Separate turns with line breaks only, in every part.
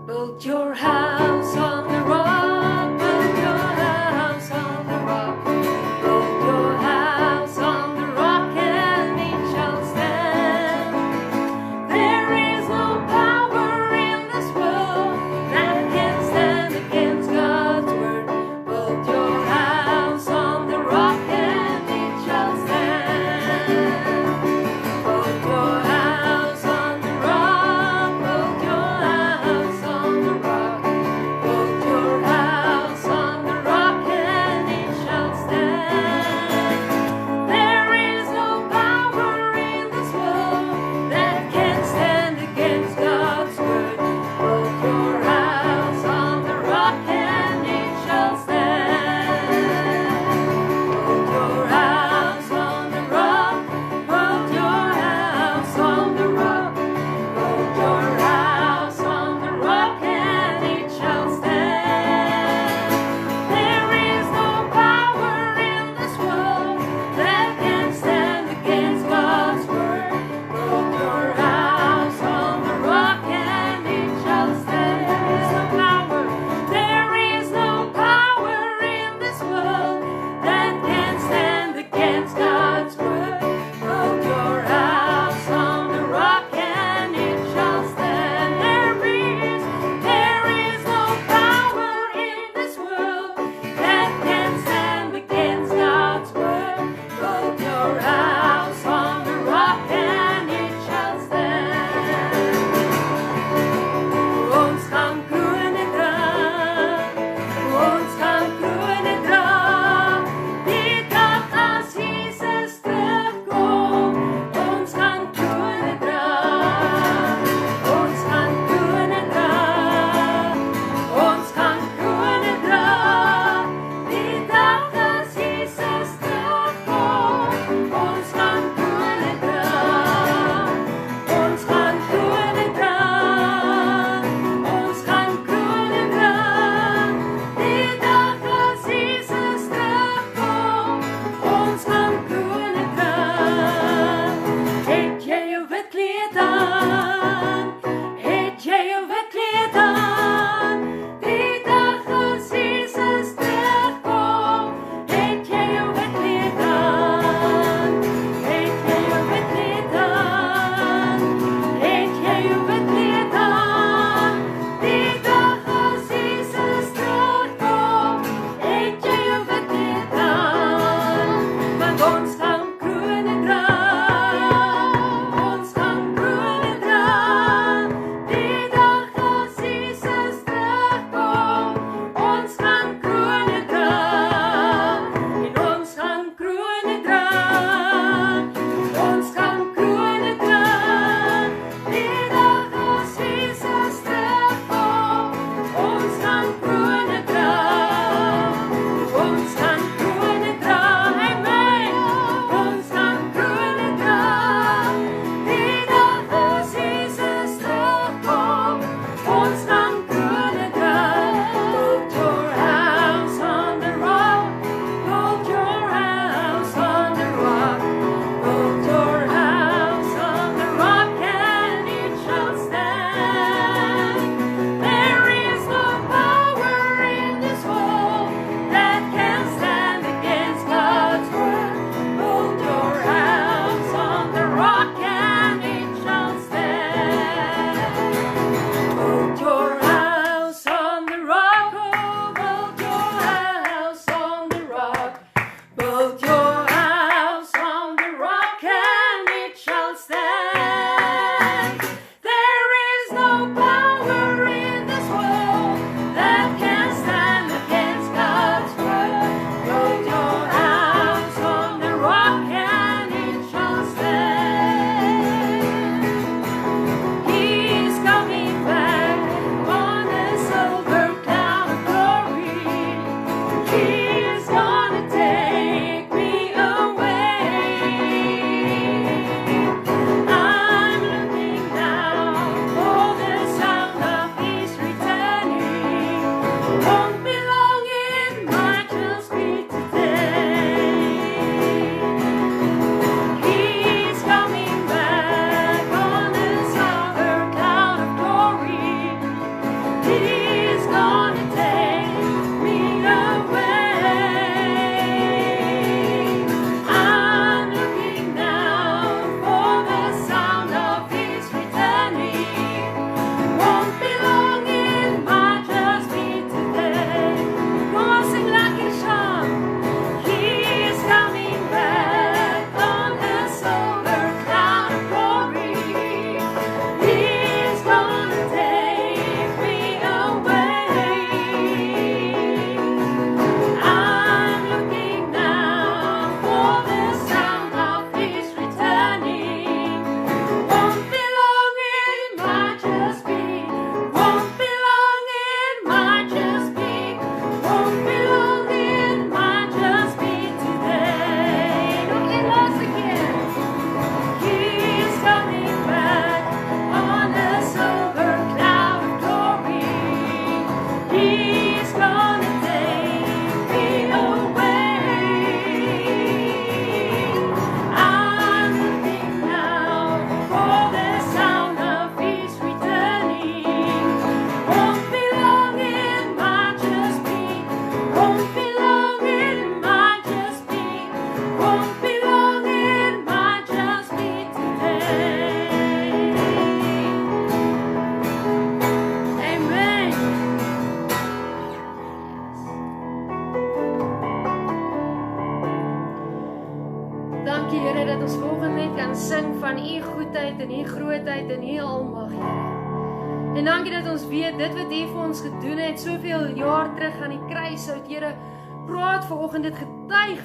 Build your house on the rock, build your house on the rock, build your house on the rock, and it shall stand. There is no power in this world that can stand against God's word. Build your house on the rock, and it shall stand. Build your house on the rock, build your house on the rock, build your U grootheid en U almag, Here. En dankie dat ons weet, dit wat U vir ons gedoen het, soveel jaar terug aan die kruishout, Here, praat vanoggend, dit getuig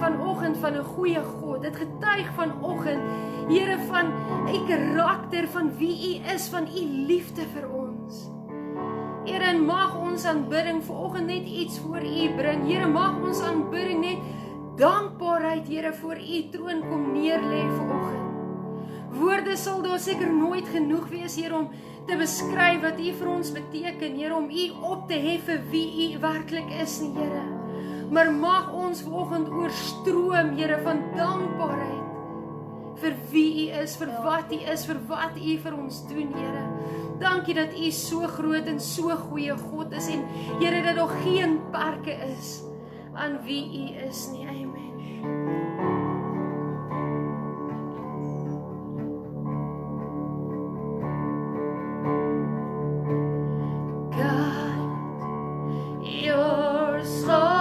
vanoggend van 'n goeie God, dit getuig vanoggend, Here, van U karakter, van wie U is, van U liefde vir ons. Here, en mag ons aanbidding vanoggend net iets voor U bring, Here, mag ons aanbidding net dankbaarheid, Here, voor U troon kom neerlê vanoggend. Woorde sal daar seker nooit genoeg wees, Here, om te beskryf wat U vir ons beteken, Here, om U op te hef vir wie U werklik is, nie, Here. Maar mag ons vanoggend oorstroom, Here, van dankbaarheid vir wie U is, vir wat U is, vir wat U vir ons doen, Here. Dankie dat U so groot en so goeie God is en Here, dat daar geen perke is aan wie U is nie. Amen.
You're so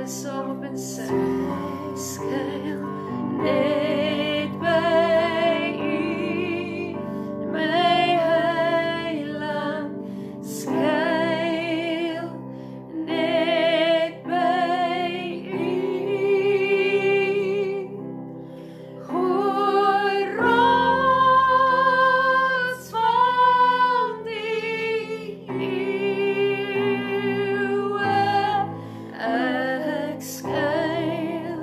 alles saam op en sing. Skuil net by U, my Heiland. Skuil net by U. Gooi rots van die eeuwe, ek skuil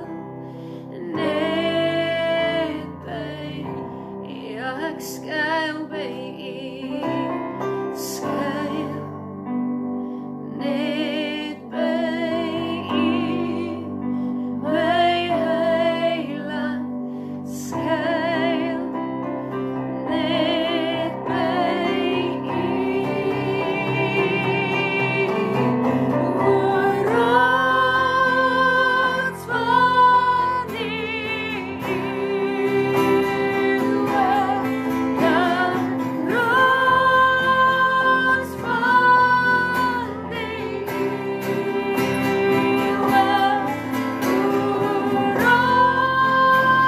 net by U, ek skuil by U, skuil net by U, my Heiland, skuil net by U. Gooi rots van die eeuwe, rots van die eeuwe,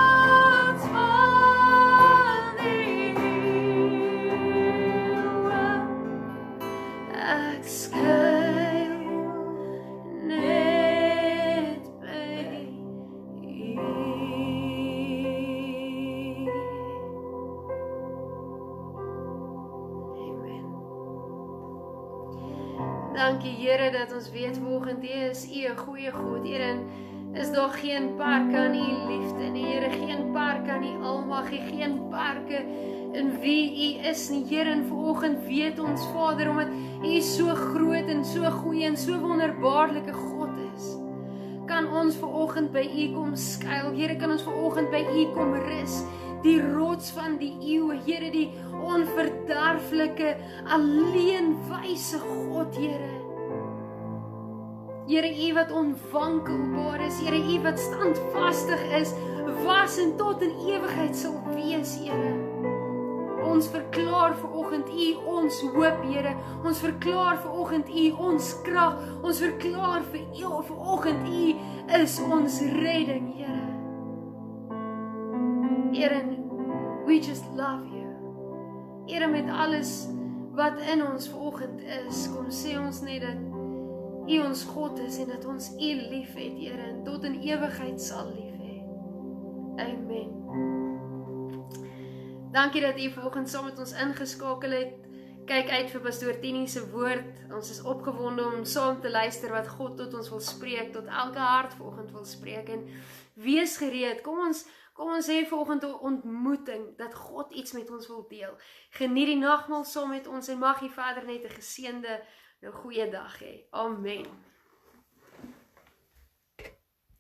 rots van die eeuwe, ek skuil net by U. Amen. Dankie Here dat ons weet vanoggend U is U 'n goeie God. Here, en is daar geen parke aan U liefde nie. Here, geen parke aan U almag, geen parke in wie U is nie. Here, en vanoggend weet ons Vader, omdat U so groot en so goeie en so wonderbaarlike God is, kan ons vanoggend by U kom skuil. Here, kan ons vanoggend by U kom rus. Die rots van die eeuwe, Here, die onverderflike, alleenwyse God, Here. Here, U wat onwankelbaar is, Here, U wat standvastig is, was en tot in ewigheid sal wees, Here. Ons verklaar vanoggend U ons hoop, Here. Ons verklaar vanoggend U ons krag. Ons verklaar vir U vanoggend U is ons redding, Here. Here, we just love You. Here, met alles wat in ons vanoggend is, kom sê ons net dat U ons God is en dat ons U lief het, Here, en tot in ewigheid sal lief hê. Amen. Dankie dat U vanoggend saam met ons ingeskakel het. Kyk uit vir Pastoor Tini se woord. Ons is opgewonde om saam te luister wat God tot ons wil spreek, tot elke hart vanoggend wil spreek. En wees gereed. Kom ons hê vanoggend 'n ontmoeting dat God iets met ons wil deel. Geniet die nagmaal saam met ons en mag U verder net 'n geseënde, 'n goeie dag hê. Amen.